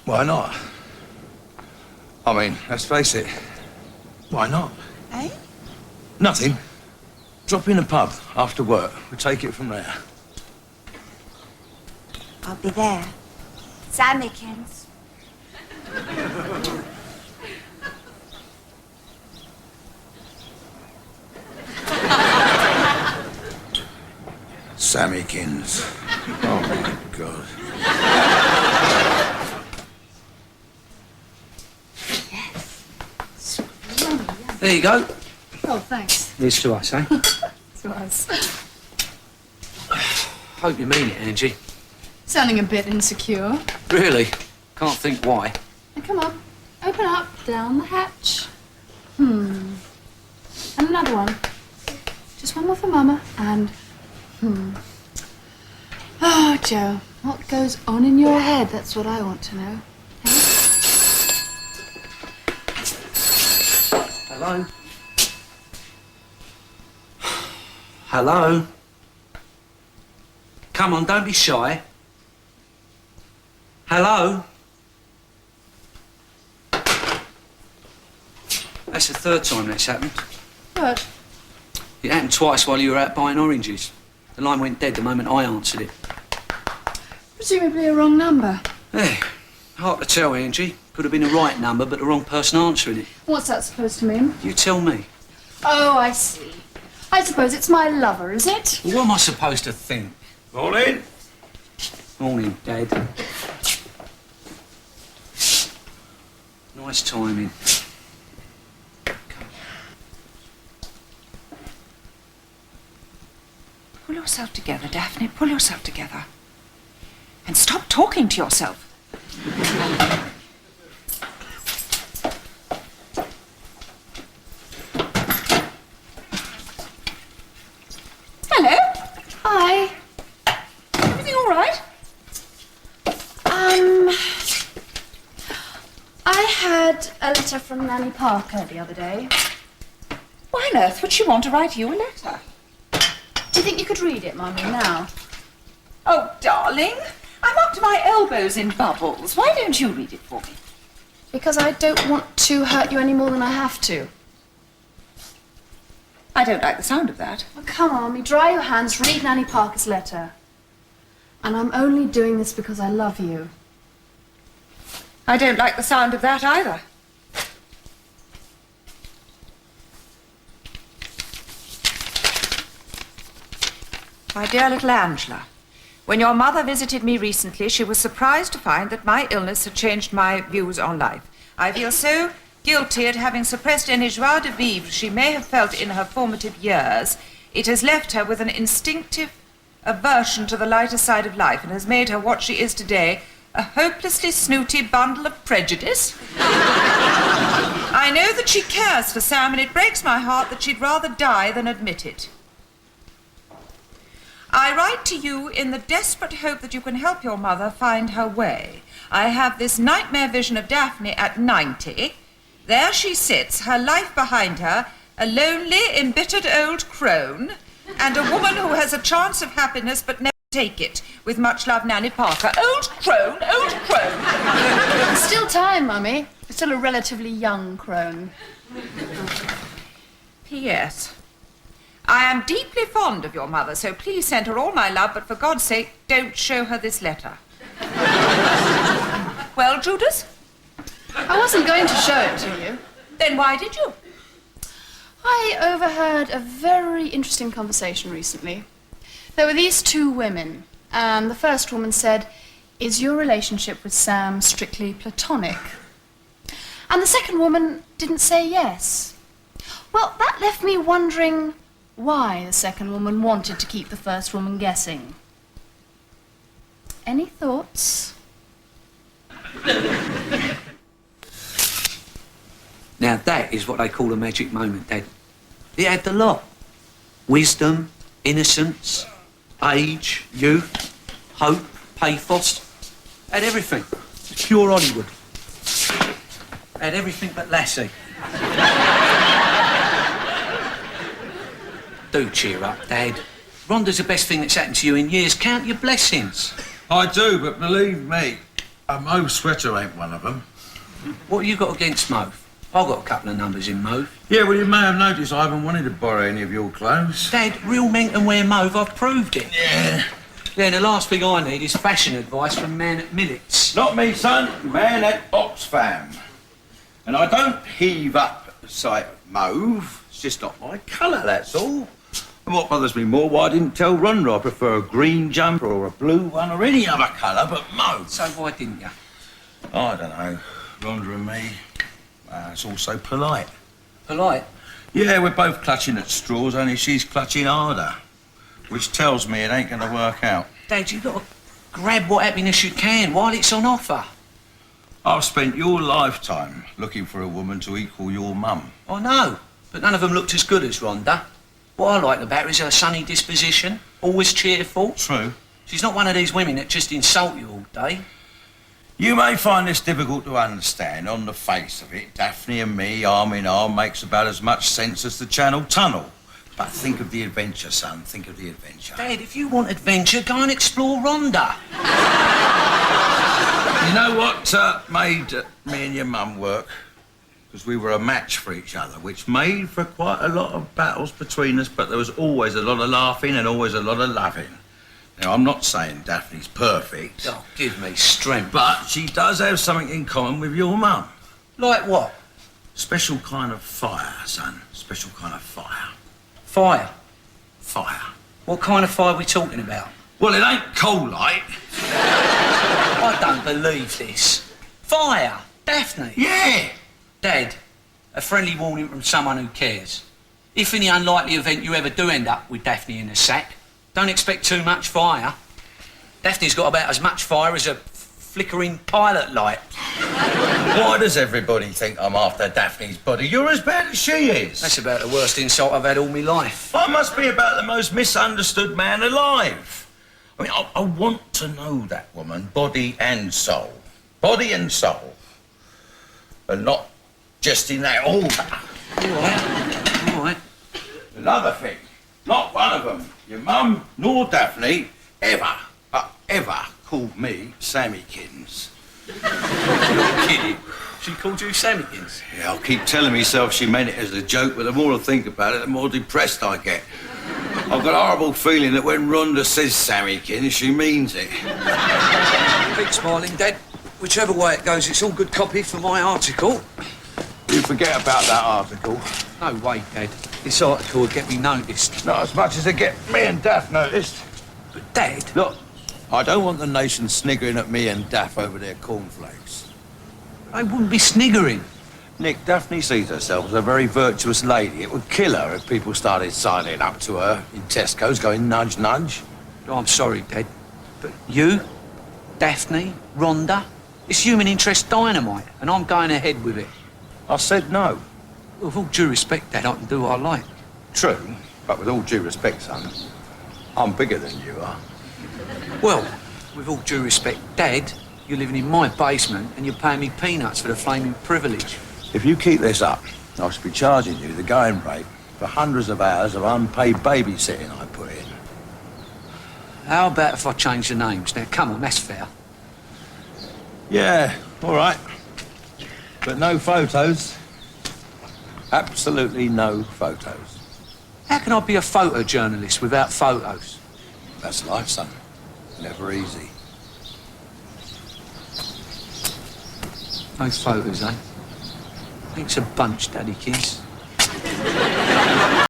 Why not? I mean, let's face it. Why not? Eh? Nothing. Drop in a pub after work. We'll take it from there. I'll be there. Sammykins. Sammykins. Oh, my God. Yes. There you go. Oh, thanks. Here's to us, eh? To us. Hope you mean it, Angie. Sounding a bit insecure. Really? Can't think why. Now, come on. Open up. Down the hatch. And another one. Just one more for Mama. And... Oh, Joe. What goes on in your head? That's what I want to know. Hey? Hello? Hello? Come on, don't be shy. Hello? That's the third time that's happened. What? It happened twice while you were out buying oranges. The line went dead the moment I answered it. Presumably a wrong number. Hey, hard to tell, Angie. Could have been the right number, but the wrong person answering it. What's that supposed to mean? You tell me. Oh, I see. I suppose it's my lover, is it? Well, what am I supposed to think? Morning. Morning, Dad. Nice timing. Pull yourself together, Daphne. Pull yourself together. And stop talking to yourself. Hello. Hi. Everything all right? I had a letter from Nanny Parker the other day. Why on earth would she want to write you a letter? Do you think you could read it, Mummy, now? Oh, darling, I'm up to my elbows in bubbles. Why don't you read it for me? Because I don't want to hurt you any more than I have to. I don't like the sound of that. Oh, come on, Mummy, dry your hands, read Nanny Parker's letter. And I'm only doing this because I love you. I don't like the sound of that either. My dear little Angela, when your mother visited me recently, she was surprised to find that my illness had changed my views on life. I feel so guilty at having suppressed any joie de vivre she may have felt in her formative years. It has left her with an instinctive aversion to the lighter side of life and has made her what she is today, a hopelessly snooty bundle of prejudice. I know that she cares for Sam, and it breaks my heart that she'd rather die than admit it. I write to you in the desperate hope that you can help your mother find her way. I have this nightmare vision of Daphne at 90. There she sits, her life behind her, a lonely, embittered old crone, and a woman who has a chance of happiness but never take it. With much love, Nanny Parker. Old crone, old crone. There's still time, Mummy. Still a relatively young crone. P.S. I am deeply fond of your mother, so please send her all my love, but for God's sake, don't show her this letter. Well, Judas? I wasn't going to show it to you. Then why did you? I overheard a very interesting conversation recently. There were these two women, and the first woman said, "Is your relationship with Sam strictly platonic?" And the second woman didn't say yes. Well, that left me wondering why the second woman wanted to keep the first woman guessing. Any thoughts? Now that is what they call a magic moment, Dad. It had the lot. Wisdom, innocence, age, youth, hope, pathos. Had everything. Pure Hollywood. Had everything but Lassie. Do cheer up, Dad. Rhonda's the best thing that's happened to you in years. Count your blessings. I do, but believe me, A mauve sweater ain't one of them. What have you got against mauve? I've got a couple of numbers in mauve. Yeah, well, you may have noticed I haven't wanted to borrow any of your clothes. Dad, real men can wear mauve, I've proved it. Yeah. Yeah, and the last thing I need is fashion advice from man at Millets. Not me, son. Man at Oxfam. And I don't heave up at the sight of mauve. It's just not my colour, that's all. And what bothers me more, why I didn't tell Rhonda I prefer a green jumper or a blue one or any other colour but mauve. So why didn't you? I don't know. Rhonda and me, it's all so polite. Polite? Yeah, we're both clutching at straws, only she's clutching harder. Which tells me it ain't going to work out. Dad, you've got to grab what happiness you can while it's on offer. I've spent your lifetime looking for a woman to equal your mum. I know, but none of them looked as good as Rhonda. What I like about her is her sunny disposition, always cheerful. True. She's not one of these women that just insult you all day. You may find this difficult to understand. On the face of it, Daphne and me, arm in arm, makes about as much sense as the Channel Tunnel. But think of the adventure, son. Think of the adventure. Dad, if you want adventure, go and explore Rhonda. You know what made me and your mum work? Because we were a match for each other, which made for quite a lot of battles between us, but there was always a lot of laughing and always a lot of loving. Now, I'm not saying Daphne's perfect. Oh, give me strength. But she does have something in common with your mum. Like what? Special kind of fire, son. Special kind of fire. Fire. Fire. What kind of fire are we talking about? Well, it ain't coal light. I don't believe this. Fire. Daphne. Yeah. Dad, a friendly warning from someone who cares. If in the unlikely event you ever do end up with Daphne in a sack, don't expect too much fire. Daphne's got about as much fire as a flickering pilot light. Why does everybody think I'm after Daphne's body? You're as bad as she is. That's about the worst insult I've had all my life. I must be about the most misunderstood man alive. I mean, I want to know that woman, body and soul. Body and soul. And not just in that order. All right. Another thing, not one of them, your mum nor Daphne, ever called me Sammykins. You're kidding. She called you Sammykins? Yeah, I'll keep telling myself she meant it as a joke, but the more I think about it, the more depressed I get. I've got a horrible feeling that when Rhonda says Sammykins, she means it. Keep smiling, Dad. Whichever way it goes, it's all good copy for my article. You forget about that article. No way, Dad. This article will get me noticed. Not as much as it get me and Daff noticed. But, Dad... Look, I don't want the nation sniggering at me and Daff over their cornflakes. I wouldn't be sniggering. Nick, Daphne sees herself as a very virtuous lady. It would kill her if people started signing up to her in Tesco's going nudge, nudge. Oh, I'm sorry, Dad. But you, Daphne, Rhonda, it's human interest dynamite, and I'm going ahead with it. I said no. With all due respect, Dad, I can do what I like. True, but with all due respect, son, I'm bigger than you are. Well, with all due respect, Dad, you're living in my basement and you're paying me peanuts for the flaming privilege. If you keep this up, I should be charging you the going rate for hundreds of hours of unpaid babysitting I put in. How about if I change the names? Now, come on, that's fair. Yeah, all right. But no photos. Absolutely no photos. How can I be a photojournalist without photos? That's life, son. Never easy. No photos, eh? Thanks a bunch, Daddy Kids.